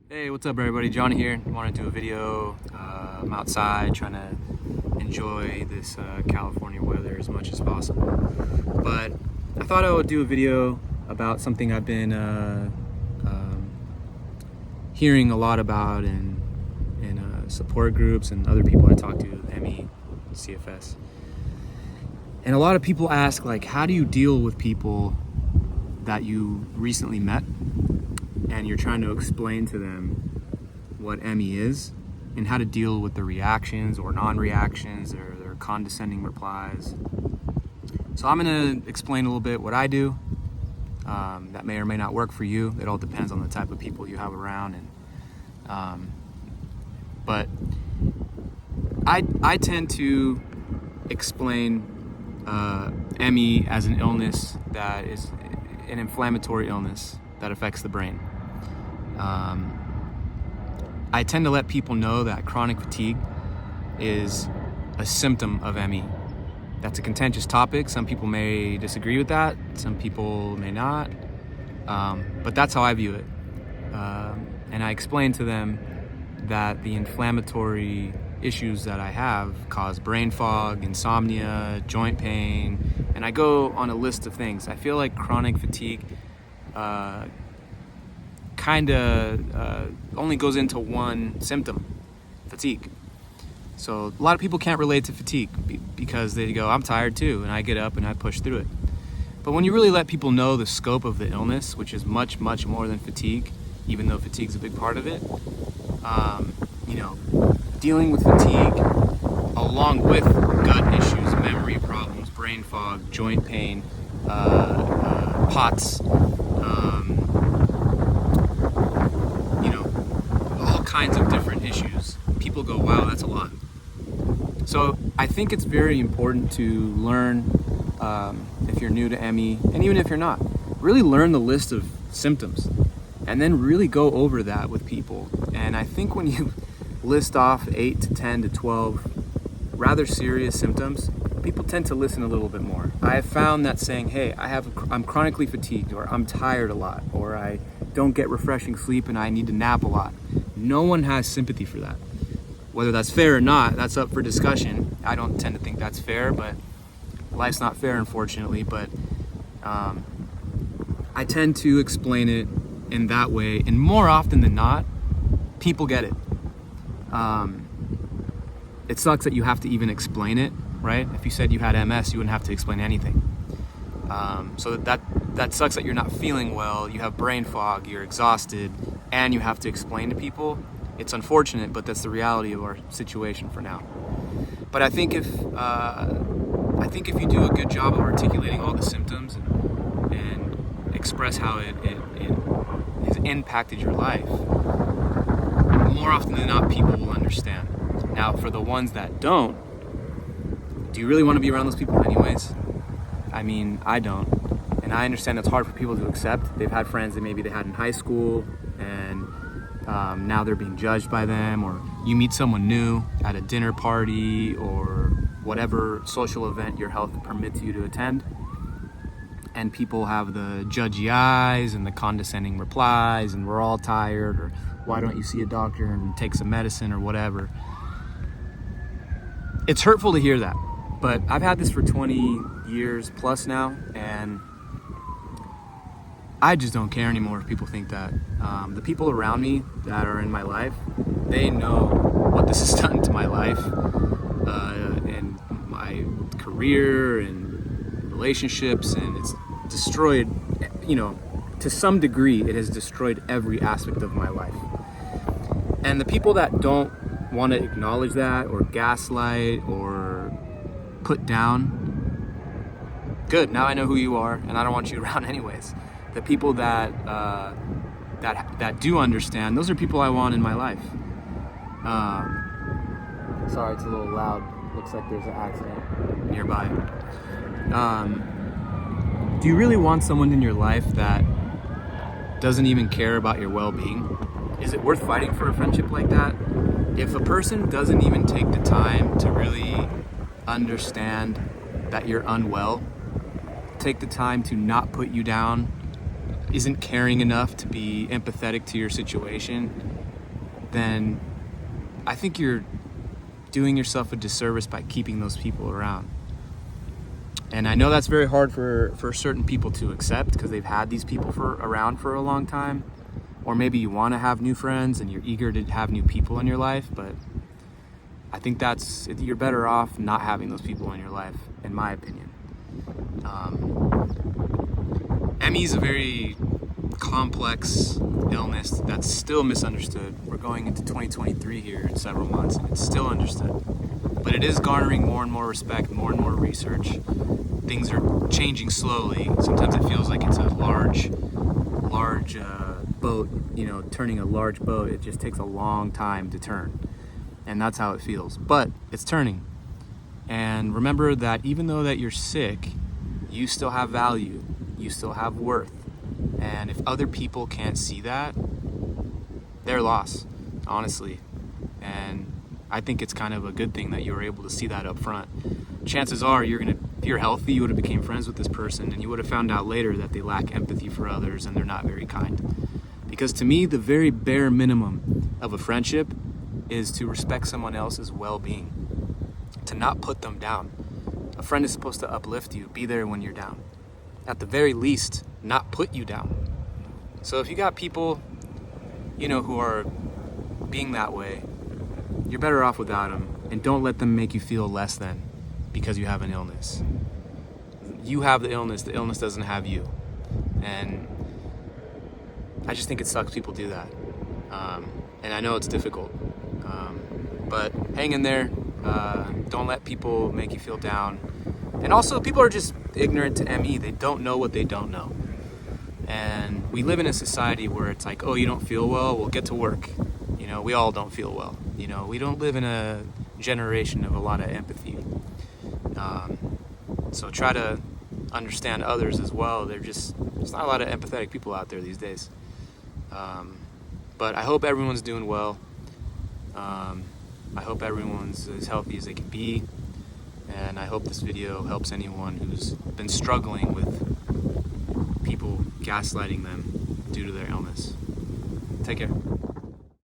Hey, what's up everybody? Johnny here. I want to do a video. I'm outside trying to enjoy this California weather as much as possible. But I thought I would do a video about something I've been hearing a lot about in support groups and other people I talk to, MECFS. And a lot of people ask, like, how do you deal with people that you recently met and you're trying to explain to them what ME is and how to deal with the reactions or non-reactions or their condescending replies. So I'm going to explain a little bit what I do. That may or may not work for you. It all depends on the type of people you have around. But I tend to explain ME as an illness that is an inflammatory illness that affects the brain. I tend to let people know that chronic fatigue is a symptom of ME. That's a contentious topic. Some people may disagree with that. Some people may not. But that's how I view it. And I explain to them that the inflammatory issues that I have cause brain fog, insomnia, joint pain, and I go on a list of things. I feel like chronic fatigue only goes into one symptom, fatigue. So a lot of people can't relate to fatigue because they go, I'm tired too, and I get up and I push through it. But when you really let people know the scope of the illness, which is much, much more than fatigue, even though fatigue's a big part of it, dealing with fatigue along with gut issues, memory problems, brain fog, joint pain, POTS, all kinds of different issues. People go, wow, that's a lot. So I think it's very important to learn, if you're new to ME, and even if you're not, really learn the list of symptoms and then really go over that with people. And I think when you list off 8 to 10 to 12 rather serious symptoms, people tend to listen a little bit more. I have found that saying, hey, I'm chronically fatigued, or I'm tired a lot, or I don't get refreshing sleep and I need to nap a lot. No one has sympathy for that. Whether that's fair or not, that's up for discussion. I don't tend to think that's fair, but life's not fair, unfortunately. But I tend to explain it in that way, and more often than not, people get it. It sucks that you have to even explain it, right? If you said you had MS, you wouldn't have to explain anything. So that sucks that you're not feeling well, you have brain fog, you're exhausted, and you have to explain to people. It's unfortunate, but that's the reality of our situation for now. But I think if you do a good job of articulating all the symptoms and express how it has impacted your life, more often than not, people will understand. Now, for the ones that don't, do you really want to be around those people anyways? I mean, I don't. And I understand it's hard for people to accept. They've had friends that maybe they had in high school, and now they're being judged by them, or you meet someone new at a dinner party or whatever social event your health permits you to attend, and people have the judgy eyes and the condescending replies, and we're all tired, or why don't you see a doctor and take some medicine or whatever. It's hurtful to hear that, but I've had this for 20 years plus now, and I just don't care anymore if people think that. The people around me that are in my life, they know what this has done to my life, and my career and relationships, and it's destroyed, to some degree, it has destroyed every aspect of my life. And the people that don't want to acknowledge that, or gaslight, or put down, good, now I know who you are, and I don't want you around anyways. The people that do understand, those are people I want in my life. Sorry, it's a little loud. Looks like there's an accident nearby. Do you really want someone in your life that doesn't even care about your well-being? Is it worth fighting for a friendship like that? If a person doesn't even take the time to really understand that you're unwell, take the time to not put you down, isn't caring enough to be empathetic to your situation, then I think you're doing yourself a disservice by keeping those people around. And I know that's very hard for certain people to accept because they've had these people around for a long time. Or maybe you want to have new friends and you're eager to have new people in your life, but I think you're better off not having those people in your life, in my opinion. ME is a very complex illness that's still misunderstood. We're going into 2023 here in several months, and it's still understood. But it is garnering more and more respect, more and more research. Things are changing slowly. Sometimes it feels like it's a large boat, turning a large boat. It just takes a long time to turn. And that's how it feels. But it's turning. And remember that even though that you're sick, you still have value. You still have worth. And if other people can't see that, they're lost, honestly. And I think it's kind of a good thing that you were able to see that up front. Chances are if you're healthy, you would have became friends with this person and you would have found out later that they lack empathy for others and they're not very kind. Because to me, the very bare minimum of a friendship is to respect someone else's well-being, to not put them down. A friend is supposed to uplift you, be there when you're down. At the very least, not put you down. So if you got people, who are being that way, you're better off without them, and don't let them make you feel less than because you have an illness. You have the illness doesn't have you. And I just think it sucks people do that. And I know it's difficult. But hang in there. Don't let people make you feel down. And also, people are just ignorant to ME. They don't know what they don't know. And we live in a society where it's like, oh, you don't feel well? Well, get to work. We all don't feel well. We don't live in a generation of a lot of empathy. So try to understand others as well. There's not a lot of empathetic people out there these days. But I hope everyone's doing well. I hope everyone's as healthy as they can be. And I hope this video helps anyone who's been struggling with people gaslighting them due to their illness. Take care.